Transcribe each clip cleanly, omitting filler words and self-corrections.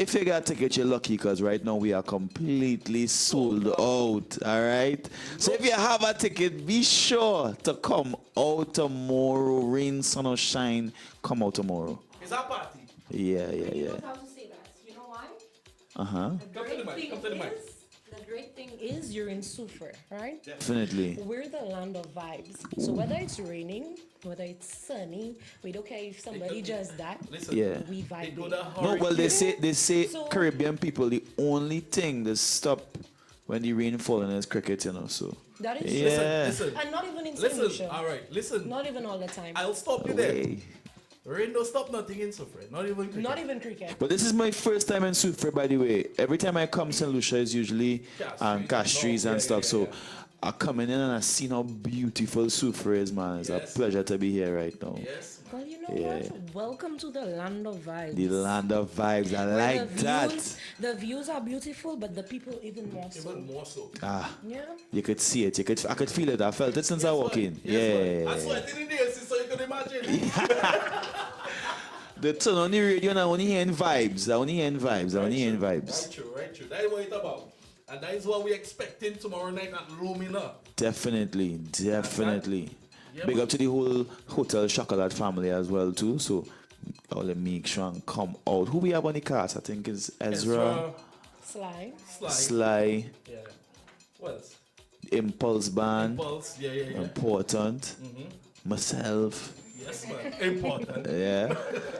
if you got a ticket, you're lucky because right now we are completely sold out. All right. So if you have a ticket, be sure to come out tomorrow. Rain, sun, or shine, come out tomorrow. It's our party. Yeah, yeah, You yeah. don't have to say that. You know why? Uh-huh. Come to the mic. Come to the mic. The great thing is you're in Sufre, right? Definitely. We're the land of vibes. So whether it's raining, whether it's sunny, we don't care if somebody just died. Listen, Yeah. We vibe. No, well, they say So- Caribbean people, the only thing that stop when the rain falling is cricket, you know, so. That is Yeah. Listen. And not even in Listen. Solution. All right. Listen. Not even all the time. I'll stop you there. Way. Rain don't stop nothing in Sufre. Not even cricket. Not even cricket. But this is my first time in Sufre, by the way. Every time I come, St. Lucia is usually cash trees and stuff. So I come in and I see how beautiful Sufre is, man. It's a pleasure to be here right now. Yes. Well, you know what? Welcome to the land of vibes. The land of vibes. I Where like the that. views, the views are beautiful, but the people even more so. Even more so. Ah, Yeah. you could see it. I could feel it. I felt it since I walked in. Yes, Yeah. I sweated in the AC so you can imagine. The turn on the radio and I only hearing vibes. I only hearing vibes. Right true, right true. That is what it's about. And that is what we're expecting tomorrow night at Lumina. Definitely. Yeah, Big up to the whole Hotel Chocolat family as well too. So all the make sure and come out. Who we have on the cast? I think is Ezra, Sly. Sly, Yeah. What else? Impulse Band, Pulse. Yeah. Important, myself. Yes, man. Important. Yeah.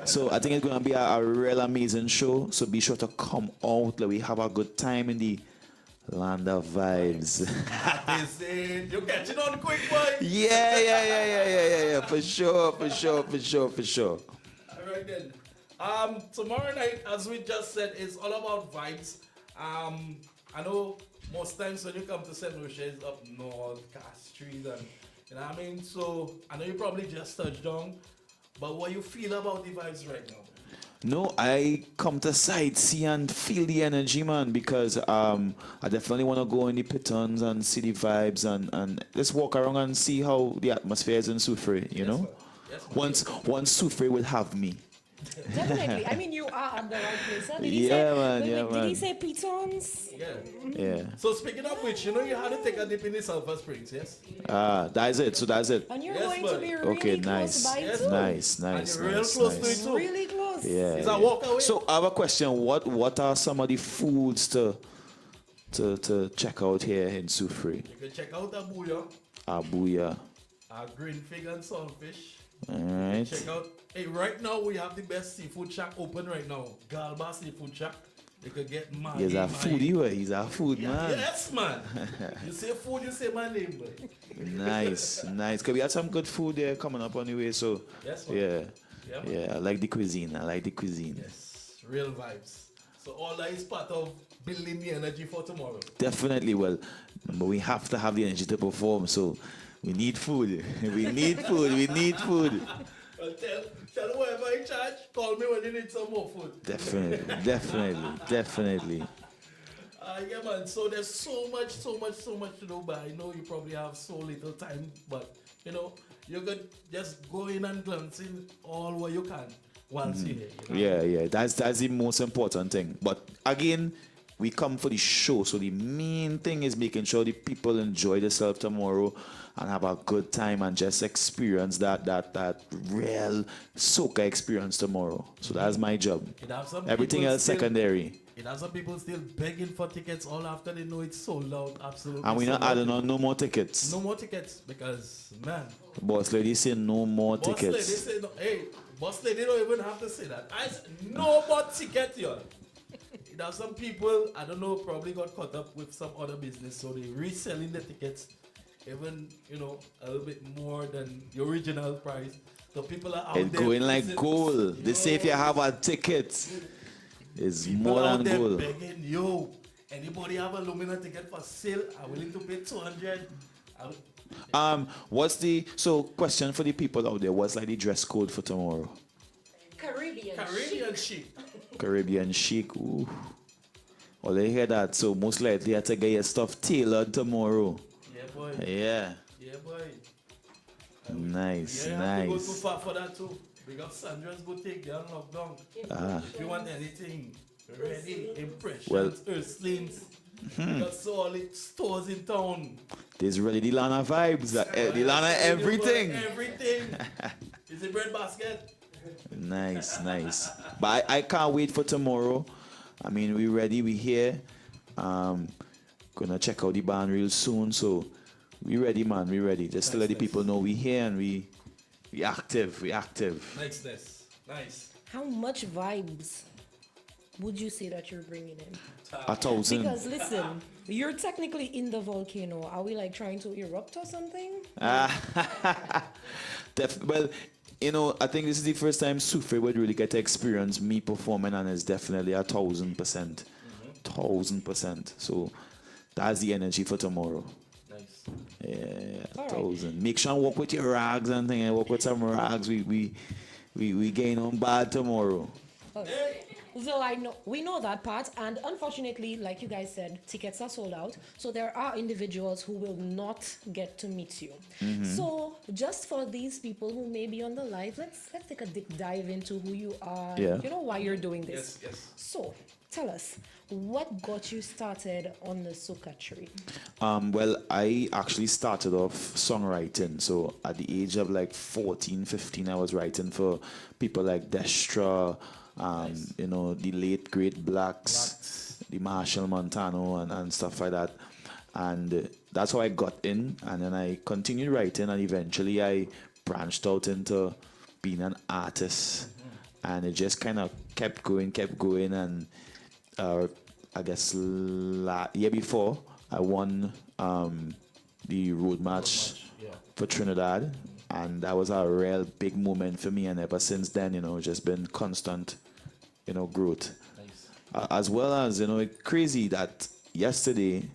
So I think it's gonna be a real amazing show. So be sure to come out. Let we have a good time in the land of vibes. That is it. You're catching on quick, boy. Yeah. For sure. All right then. Tomorrow night, as we just said, is all about vibes. I know most times when you come to St. Lucia, it's up north, Castries, and you know what I mean. So I know you probably just touched down, but what you feel about the vibes right now? No, I come to sightsee and feel the energy, man, because I definitely want to go in the pitons and see the vibes and just walk around and see how the atmosphere is in Sufre, you know? Yes, man. Once Sufre would have me. Definitely. I mean, you are at the right place. Huh? Did he Yeah, say, man, wait, yeah, Did man. he say pitons? Yeah. Yeah. So speaking of which, you know you had to take a dip in the Sulphur Springs, yes? That's it. So that's it. And you're Yes, going man. to be really Okay, close nice. by Yes, too. man. Nice. And you're real close to it too. Really close. Yeah. It's a walk away. So I have a question. What are some of the foods to check out here in Sufre? You can check out Abuya, Abuya. green fig and saltfish. Alright. Check out. Hey, right now we have the best seafood shack open right now. Galba Seafood Shack. You could get my He's a foodie, way. He's a food man. Yes, man. You say food, you say my name, boy. Nice. Cause we had some good food there coming up on the way. So Yes, man. yeah, man. yeah. I like the cuisine. Yes, real vibes. So all that is part of building the energy for tomorrow. Definitely. Well, but we have to have the energy to perform. So we need food. We need food. Well, tell whoever in charge, call me when you need some more food. Definitely. Yeah, man. So there's so much to do, but I know you probably have so little time. But you know, you could just go in and glance in all what you can once you're here. You know? Yeah. That's the most important thing. But again, we come for the show. So the main thing is making sure the people enjoy themselves tomorrow and have a good time and just experience that real soca experience tomorrow. So that's my job. It have some Everything people else still- secondary. It has some people still begging for tickets all after they know it's sold out. Absolutely. And we're not sold out. adding on no more tickets. No more tickets because, man. Boss lady say no more Boss lady tickets. say no. Hey, boss lady don't even have to say that. I said no more tickets, y'all. It has some people, I don't know, probably got caught up with some other business, so they reselling the tickets even, you know, a little bit more than the original price. So people are out It's there. going like pricing- gold. They say if you have a ticket, it's People more out than there gold. begging, yo, anybody have a Lumina ticket for sale? I'm willing to pay 200. What's the question for the people out there? What's like the dress code for tomorrow? Caribbean chic. Caribbean chic. Ooh. Well, they hear that. So most likely you have to get your stuff tailored tomorrow. Yeah, boy. Yeah. Yeah, boy. Nice. You have to go too far for that too. Big up Sandra's boutique, they're on lockdown. If you want anything Ready, impressions, Well- Earthlings. We got solid stores in town. There's really the Lana vibes, the Lana everything. Everything. Is it bread basket? Nice, nice. But I can't wait for tomorrow. I mean, we ready, we here. Gonna check out the band real soon, so we ready, man, we ready. Just to let the people know we here and we active, we active. Nice. How much vibes would you say that you're bringing in? 1,000. Because listen, you're technically in the volcano. Are we like trying to erupt or something? Well, I think this is the first time Sufi would really get to experience me performing, and it's definitely 1,000%. 1,000%. So that's the energy for tomorrow. Nice. Yeah, All right. 1,000. Make sure and walk with your rags and thing. Walk with some rags. We gain on bad tomorrow. Okay. So we know that part, and unfortunately, like you guys said, tickets are sold out. So there are individuals who will not get to meet you. So just for these people who may be on the live, let's take a deep dive into who you are. Yeah. You know why you're doing this. Yes. So tell us, what got you started on the soca tree? Well, I actually started off songwriting. So at the age of like 14, 15, I was writing for people like Destra, the late great Blacks, the Marshall Montano and stuff like that. And that's how I got in. And then I continued writing, and eventually I branched out into being an artist. And it just kind of kept going. And I guess year before, I won the road match for Trinidad. And that was a real big moment for me. And ever since then, just been constant, growth. Nice. As well as, it's crazy that yesterday,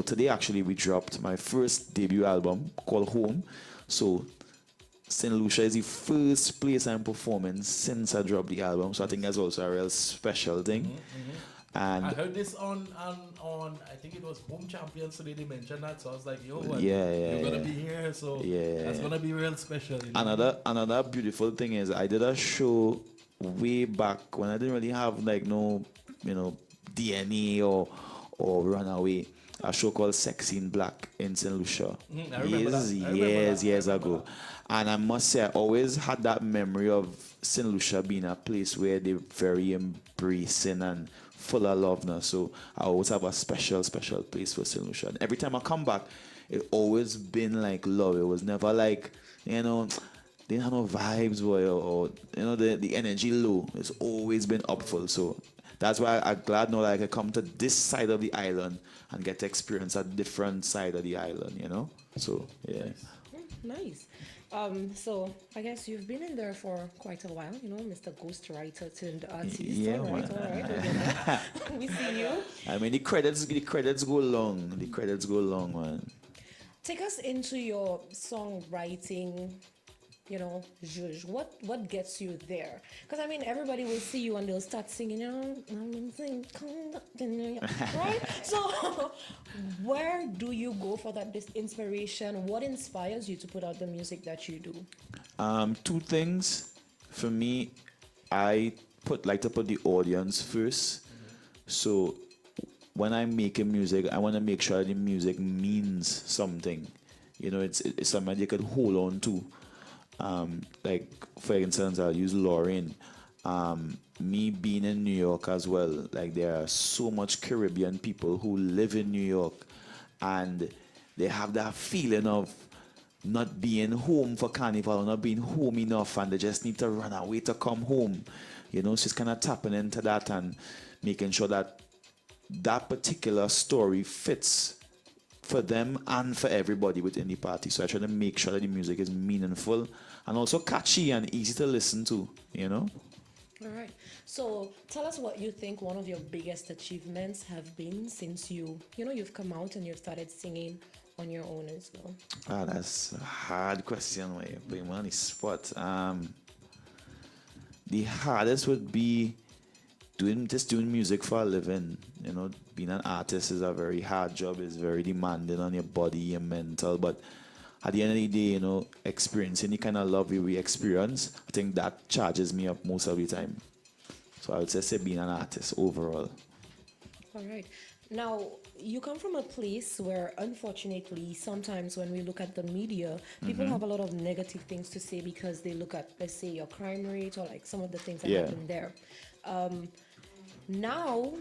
today actually we dropped my first debut album called Home. So St. Lucia is the first place I'm performing since I dropped the album. So I think that's also a real special thing. And I heard this on I think it was Home Champions, so they mentioned that. So I was like, yo, Yeah, you're gonna be here, so that's gonna be real special. Another beautiful thing is I did a show way back when I didn't really have no DNA or Runaway. A show called Sexy in Black in St. Lucia. I remember Years ago. And I must say, I always had that memory of St. Lucia being a place where they're very embracing and full of love now. So I always have a special place for St. Lucia. And every time I come back, it always been like love. It was never like, they didn't have no vibes or the energy low. It's always been up full. So that's why I'm glad now that I can come to this side of the island and get to experience a different side of the island, So, yeah. Nice. So I guess you've been in there for quite a while, Mr. Ghostwriter turned artist. Yeah, all right. We see you. I mean, the credits go long. The credits go long, man. Take us into your songwriting, zhuzh. What gets you there? Because I mean, everybody will see you and they'll start singing, right? So, where do you go for that inspiration? What inspires you to put out the music that you do? Two things. For me, I like to put the audience first. So when I'm making music, I want to make sure the music means something. It's something you could hold on to. Like for instance, I'll use Lauren. Me being in New York as well, like there are so much Caribbean people who live in New York, and they have that feeling of not being home for carnival, not being home enough, and they just need to run away to come home. So she's kind of tapping into that and making sure that that particular story fits for them and for everybody within the party. So I try to make sure that the music is meaningful and also catchy and easy to listen to, All right. So tell us what you think one of your biggest achievements have been since you've come out and you've started singing on your own as well. That's a hard question. Why you put me on the spot. The hardest would be doing music for a living. Being an artist is a very hard job. It's very demanding on your body, your mental. But at the end of the day, experiencing the kind of love we experience, I think that charges me up most of the time. So I would say being an artist overall. All right. Now, you come from a place where, unfortunately, sometimes when we look at the media, people have a lot of negative things to say because they look at, let's say, your crime rate or like some of the things that Yeah. happen there. Now,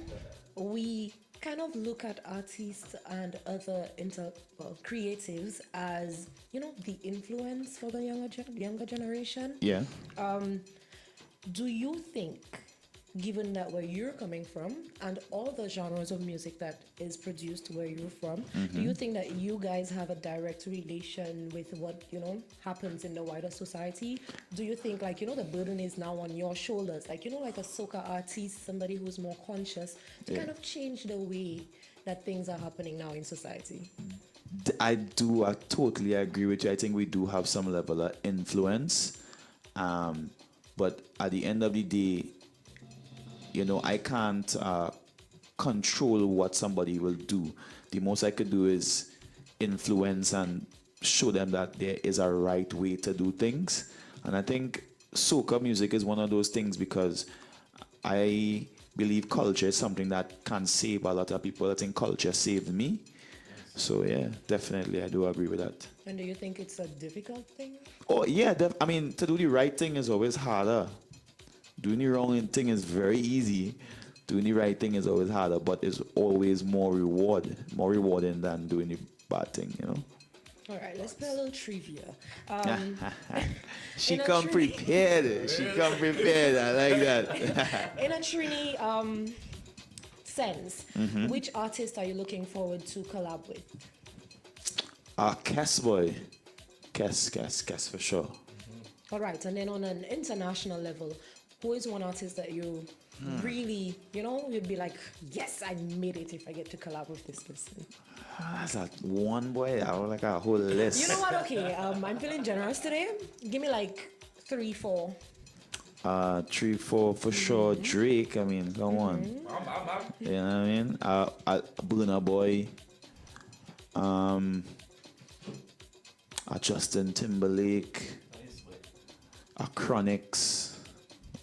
we kind of look at artists and other creatives as, the influence for the younger generation. Yeah. Do you think, given that where you're coming from and all the genres of music that is produced where you're from, do you think that you guys have a direct relation with what, happens in the wider society? Do you think, like, the burden is now on your shoulders? Like, like a soca artist, somebody who's more conscious to kind of change the way that things are happening now in society? I totally agree with you. I think we do have some level of influence. But at the end of the day, I can't control what somebody will do. The most I could do is influence and show them that there is a right way to do things. And I think soca music is one of those things because I believe culture is something that can save a lot of people. I think culture saved me. So yeah, definitely, I do agree with that. And do you think it's a difficult thing? Oh yeah, to do the right thing is always harder. Doing the wrong thing is very easy. Doing the right thing is always harder, but it's always more rewarding than doing the bad thing, All right, let's play a little trivia. She in a come tree- prepared. She come prepared. I like that. In a Trini sense, which artist are you looking forward to collab with? Cass boy. Cass for sure. All right, and then on an international level, who is one artist that you really, you'd be like, yes, I made it if I get to collab with this person? That's that one boy. I would like a whole list. You know what? Okay, I'm feeling generous today. Give me like 3, 4. 3, 4 for sure. Drake. I mean, come on. You know what I mean? Burna Boy. Justin Timberlake. Chronics.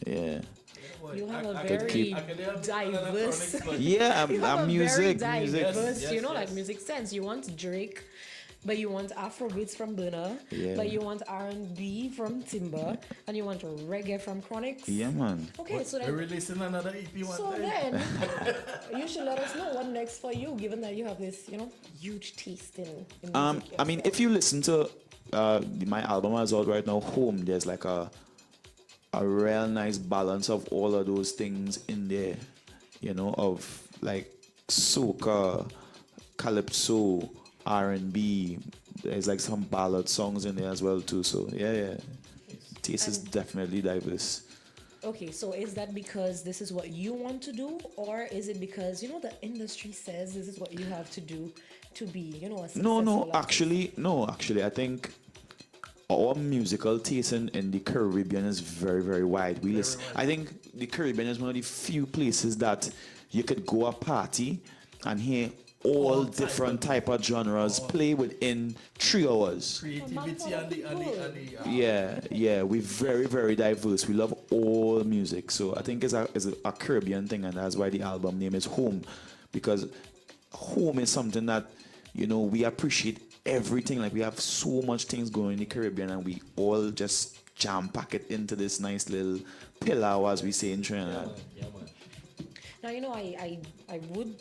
Yeah. You have a could keep- very diverse. Yeah, You have I'm a music. very Music. diverse, Yes, like yes. music sense. You want Drake, but you want Afrobeats from Burna, Yeah. but you want R&B from Timber, and you want reggae from Chronics. Yeah, man. Okay, so We're then, releasing another EP one so time. then, you should let us know what next for you, given that you have this, huge taste in music. I mean, if you listen to my album is out right now, Home, there's like a real nice balance of all of those things in there, of like soca, calypso, R&B. There's like some ballad songs in there as well too. So yeah. Taste is definitely diverse. Okay, so is that because this is what you want to do, or is it because the industry says this is what you have to do to be, a successful No, artist? actually, I think our musical taste in the Caribbean is very, very wide. I think the Caribbean is one of the few places that you could go a party and hear all different type of genres play within 3 hours. Creativity and the Yeah, we're very, very diverse. We love all music. So I think it's a Caribbean thing, and that's why the album name is Home. Because home is something that, we appreciate everything. Like, we have so much things going in the Caribbean, and we all just jam pack it into this nice little pillow, as we say in Trinidad. Now, I would,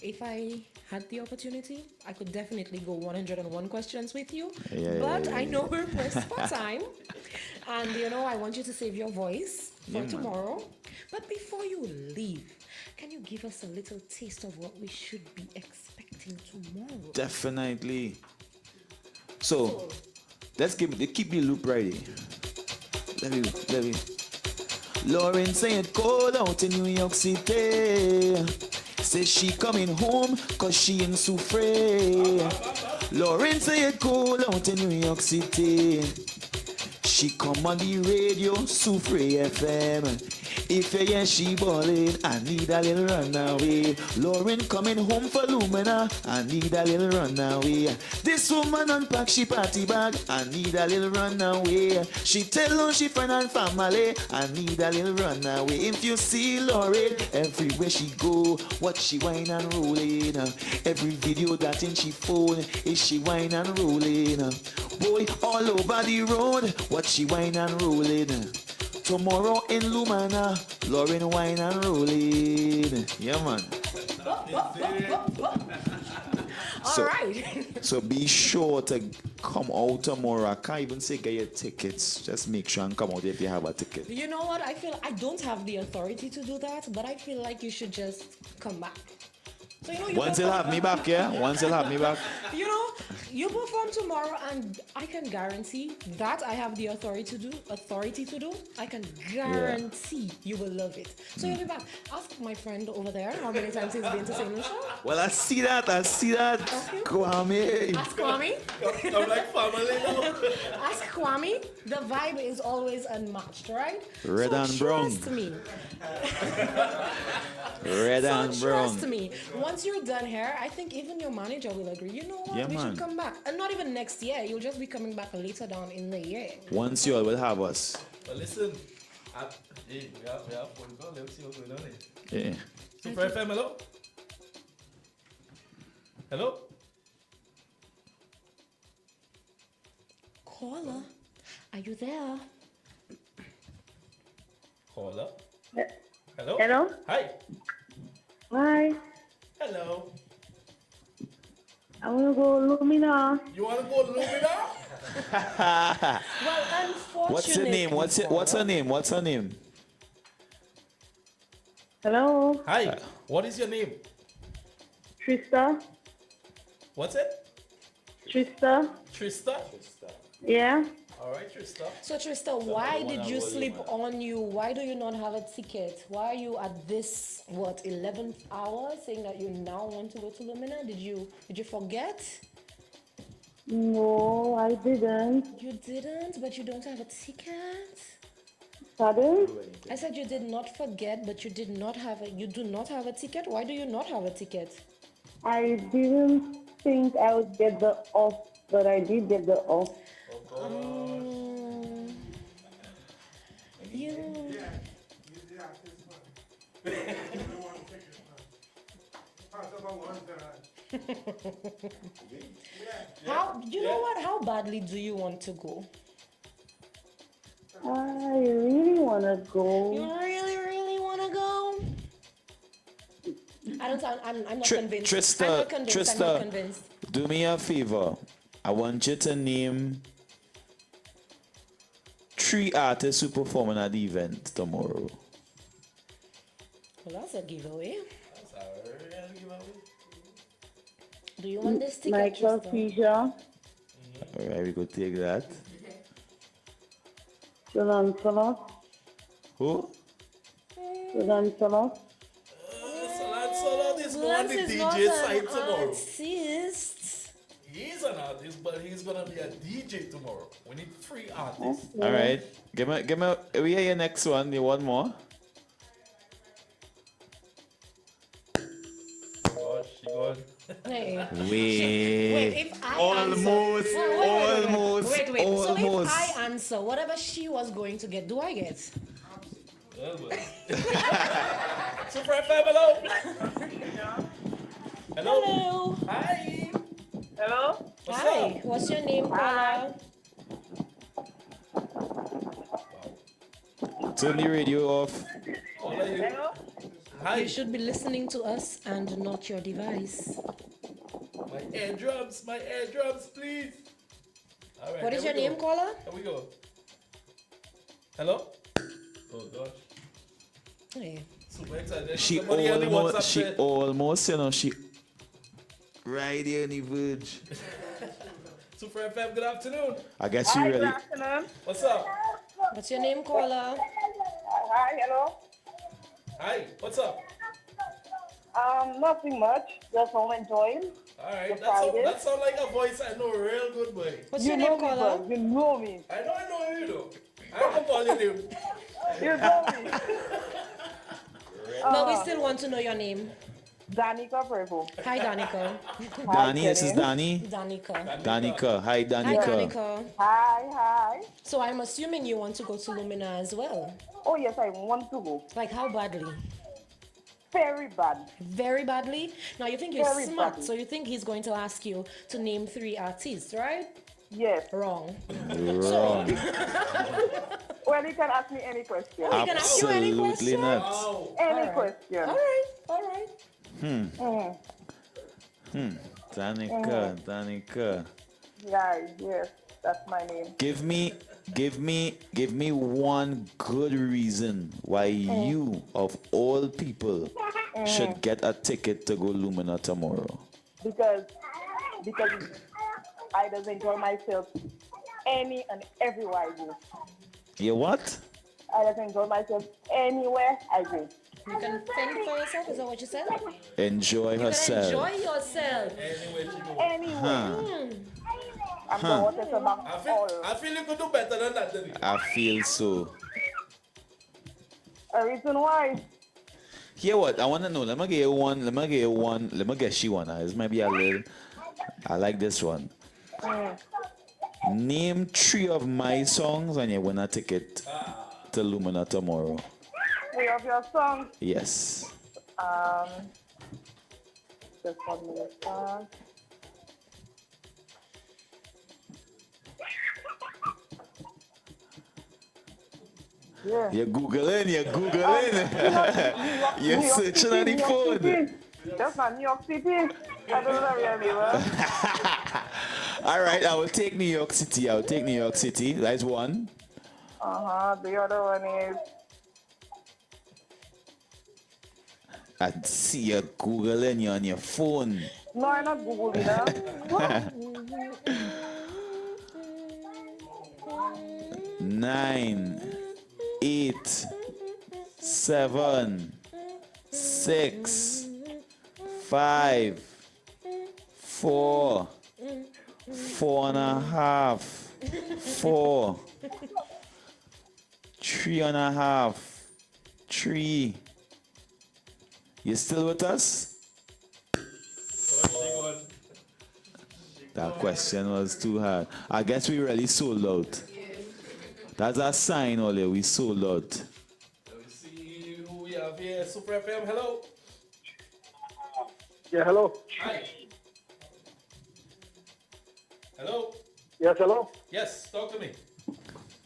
if I had the opportunity, I could definitely go 101 questions with you. But I know we're pressed for time. And, I want you to save your voice for tomorrow. But before you leave, can you give us a little taste of what we should be expecting tomorrow? Definitely. So, let's keep the loop ready. Let me. Lauren said cold out in New York City. Says she coming home cause she in Soufre. Lauren said cold out in New York City. She come on the radio, Soufre FM. If you hear she ballin', I need a little runaway. Lauren coming home for Lumina, I need a little runaway. This woman unpack she party bag, I need a little runaway. She tell on she friend and family, I need a little runaway. If you see Lauren, everywhere she go, what she whine and rollin'. Every video that in she phone, is she whine and rollin'. Boy, all over the road, what she whine and rollin'. Tomorrow in Lumina, Lauren wine and rolling. Yeah, man. All right. So be sure to come out tomorrow. I can't even say get your tickets. Just make sure and come out if you have a ticket. You know what? I feel I don't have the authority to do that, but I feel like you should just come back. So, you know, Once you'll have me back, yeah? Once you'll have me back. You know, you perform tomorrow, and I can guarantee that I have the authority to do. I can guarantee you will love it. So you'll be back. Ask my friend over there how many times he's been to St. Lucia. Well, I see that. Kwame. Ask Kwame. I'm like family now. Ask Kwame. The vibe is always unmatched, right? Red so and brown. Trust me. Red and brown. Trust me. Once you're done here, I think even your manager will agree. You know what? Yeah, we man. should come back. And not even next year. You'll just be coming back later down in the year. Once you all will have us. But listen, hey, we have phone call. Let's see what's going on here. Yeah. Super FM, hello? Hello? Caller, are you there? Caller? Hello? Hello? Hi. Hi. Hello. I want to go Lumina. You want to go Lumina? Well, unfortunately. What's her name? What's her name? Hello? Hi. What is your name? Trista? What's it? Trista? Trista? Yeah? All right, Trista. So Trista, why did you sleep on you? Why do you not have a ticket? Why are you at this 11th hour saying that you now want to go to Lumina? Did you forget? No, I didn't. You didn't, but you don't have a ticket? Pardon? I said you did not forget, but you do not have a ticket. Why do you not have a ticket? I didn't think I would get the off, but I did get the off. You how badly do you want to go? I really want to go. You really want to go? I'm not convinced. Trista, I'm not convinced. do me a favor. I want you to name 3 artists who performing at the event tomorrow. Well, that's a giveaway. That's a real giveaway. Do you want this ticket, Mical Trista? Teja. All right, we go take that. Lancelot. Who? Lancelot. Lancelot is on Lance the is not DJ an side tomorrow. artist. He's an artist, but he's gonna be a DJ tomorrow. We need 3 artists. All right. Give me. We hear your next one. You want more? Gosh, she gone. Hey. Wait. If I Almost. answer, wait. So if I answer whatever she was going to get, do I get? Super FM, hello. Hello. Hello. Hi. Hello? What's Hi. up? What's your name, caller? Turn the radio off. How are you? Hi. You should be listening to us and not your device. My eardrums, please. All right. What is here your we name, go. caller? Here we go. Hello. Oh gosh. Hey. Super excited. She Somebody on the WhatsApp said- almost, she right here in the verge. Super FM, good afternoon. I guess you really. afternoon. What's up? What's your name, caller? Hi, hello. Hi, what's up? Nothing much. Just home enjoying. All right, Friday. that sounds like a voice I know real good, boy. What's your name, caller? You know me. I know you though. I don't call your name. You know me. But we still want to know your name. Danica Prevo. Hi, Danica. Hi, Danny, this is Kenin. Danny. Danica. Danica. Hi, Hi, Danica. Danica. Hi. So I'm assuming you want to go to Lumina as well. Oh, yes, I want to go. Like how badly? Very bad. Very badly. Now you think you're Very smart, badly. so you think he's going to ask you to name 3 artists, right? Yes. Wrong. Wrong. Well, you can ask me any question. Oh, he can ask you any Absolutely question? not. Wow. Any Alright. question. All right. Danica. Yeah, yes, that's my name. Give me one good reason why you, of all people, should get a ticket to go Lumina tomorrow. Because I just enjoy myself any and everywhere I go. You what? I just enjoy myself anywhere I go. You can fend for yourself, is that what you said? Enjoy You can herself. enjoy yourself. Anyway, she go. Anywhere. I'm going to back all. I feel you could do better than that, Denny. I feel so. A reason why. Hear what? I want to know. Let me get one. Let me get you one. This might be a little. I like this one. Name 3 of my songs and you win a ticket to Lumina tomorrow. 3 of your songs. Yes. Just 1 minute. Yeah. You're Googling. You're searching on the phone. City. That's not New York City. I don't know where you live. All right, I will take New York City. That's one. The other one is. I see you Googling you on your phone. No, I'm not Googling that. 9, 8, 7, 6, 5, 4, 4.5, 4, 3.5, 3. You still with us? That question was too hard. I guess we really sold out. That's a sign, Ole. We sold out. Let me see who we have here. Super FM, hello. Yeah, hello. Hi. Hello. Yes, hello. Yes, talk to me.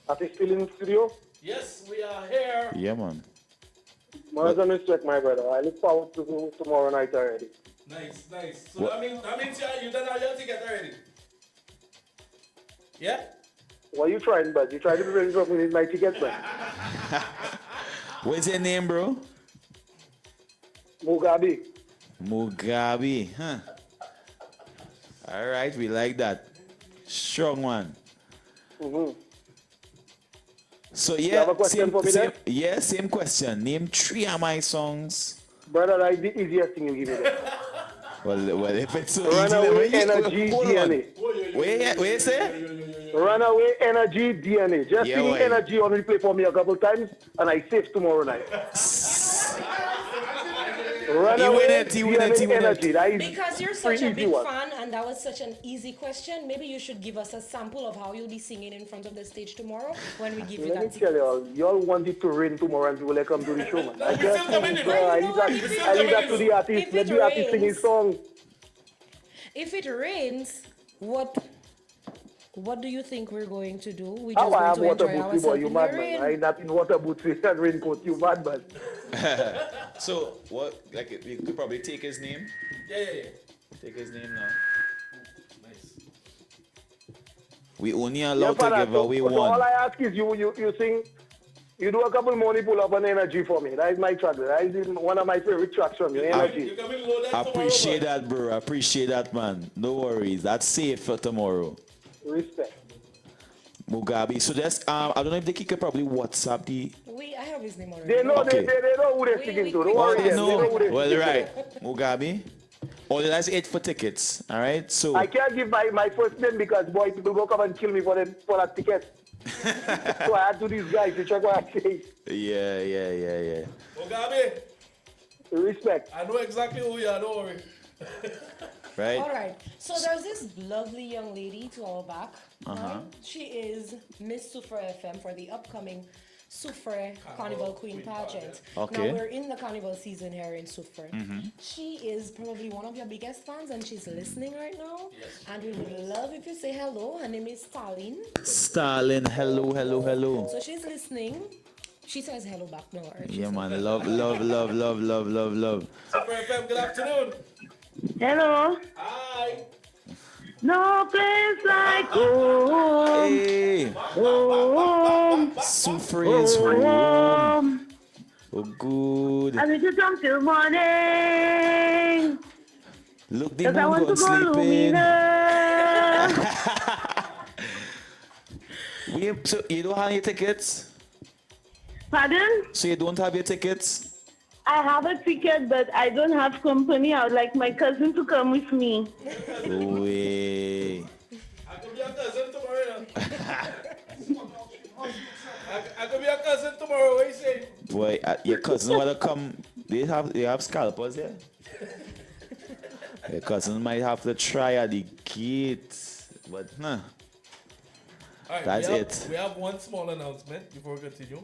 Are you still in the studio? Yes, we are here. Yeah, man. More than respect, my brother. I look forward to tomorrow night already. Nice. So that means you done all your ticket already. Yeah? What you trying, bud? You trying to be ready for me my ticket, man? What's your name, bro? Mugabe. Mugabe, huh? All right, we like that. Strong one. So yeah, have a question for me there? Same question. Name 3 of my songs. Brother, that's the easiest thing you give me there. Well, if it's so Runaway easy, energy DNA. Wait, you say? Runaway energy DNA. Just Yeah, sing why? energy on replay for me a couple times, and I save tomorrow night. Runaway He win it. energy. That is Because you're such a pretty big easy one. fan and that was such an easy question, maybe you should give us a sample of how you'll be singing in front of the stage tomorrow when we give you Let me that tell ticket. y'all want it to rain tomorrow and people will come to the show, man. I we still just coming in, I right? leave that to the artist. If Let it the artist sing his rains- song. If it rains, what do you think we're going to do? We How just I have going to water enjoy boots, boy, ourselves you in the mad man. rain? I ain't not in water boots and raincoat, you mad man. So what? Like we could probably take his name. Yeah. Take his name now. Nice. We only Yeah, allowed to father, give away so all one. I ask is you sing, you do a couple money pull up on energy for me. That is my track. That is one of my favorite tracks from you, You energy. coming loaded tomorrow, Appreciate bro. that, bro. Appreciate that, man. No worries. That's safe for tomorrow. Respect. Mugabe. So just I don't know if they could probably WhatsApp the. I have his name already. They know Okay. they know who they're singing to. Don't worry, They them. They know who they're Well, singing to. right. Mugabe. Oh, that's it for tickets. All right. So I can't give my first name because boy, people go come and kill me for that ticket. So I had to these guys to check what I say. yeah. Mugabe, Respect. I know exactly who you are, don't worry. Right? All right. So there's this lovely young lady to our back. Right? She is Miss Soufre FM for the upcoming Soufre Carnival Queen pageant. Okay. Now we're in the carnival season here in Soufre. She is probably one of your biggest fans and she's listening right now. And we would love if you say hello. Her name is Stalin. Stalin, hello, hello, hello. So she's listening. She says hello back now. Right? Yeah, man. Love, love, love, love, love, love, love. Super FM, good afternoon. Hello. Hi. No place like home. Hey, Home. Soufre is home. Home. Oh, good. I need to come till morning. Look, the Cause I moon want to gone go sleeping. Lumina. So you don't have your tickets? Pardon? So you don't have your tickets? I have a ticket, but I don't have company. I would like my cousin to come with me. Way. I could be your cousin tomorrow. I could be your cousin tomorrow. What you say? Boy, your cousin wanna come. They have scalpers here. Your cousin might have to try at the gate, but All right, That's it. We have one small announcement before we continue.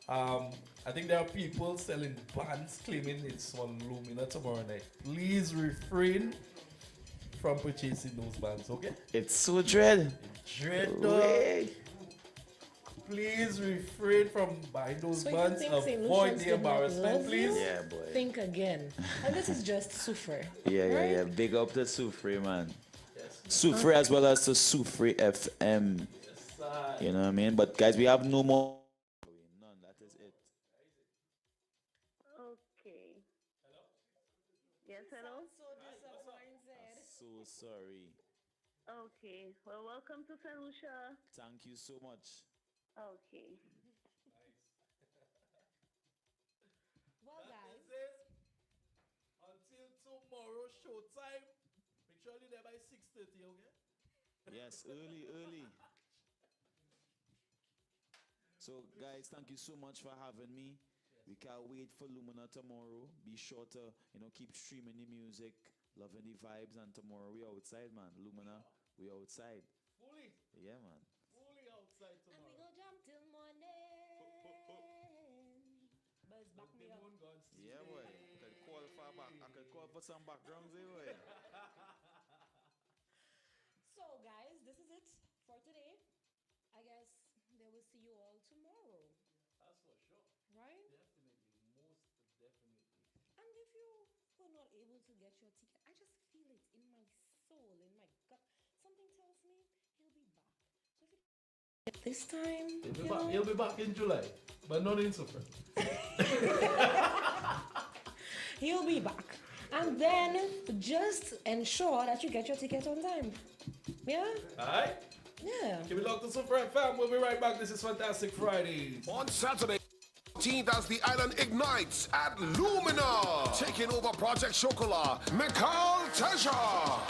I think there are people selling bands claiming it's on Lumina tomorrow night. Please refrain from purchasing those bands, okay? it's so dread. Dread, Way. please refrain from buying those So if you bands. think St. Avoid Lucian's the did not embarrassment, love please. you, Yeah, boy. think again. And this is just Soufre. Yeah. Big up to Soufre, man. Soufre as well as to Soufre FM. You know what I mean? But guys, we have no more. None. That is it. Okay. Yes, hello? So disappointed. So sorry. Okay. Well, welcome to St. Lucia. Thank you so much. Okay. Well, guys. Until tomorrow showtime, make sure you're there by 6:30, okay? Yes, early. So, guys, thank you so much for having me. We can't wait for Lumina tomorrow. Be sure to, keep streaming the music, loving the vibes, and tomorrow we outside, man. Lumina, we outside. Fully outside And we tomorrow. go jump till morning. Buzz back me up. Moon gone Yeah, boy. I could call for some backgrounds, boy. So, guys, this is it for today. I guess they will see you all tomorrow, That's for sure. right? Definitely. Most definitely. And if you were not able to get your ticket, I just feel it in my soul, in my gut. Something tells me he'll be back. So if you this time, He'll be back in July, but not in Super. he'll be back. And then just ensure that you get your ticket on time. Yeah? Alright? Yeah. Keep it locked to Super FM. We'll be right back. This is Fantastic Fridays. On Saturday, 14th, as the island ignites at Lumina, taking over Project Chocolat, Mical Teja.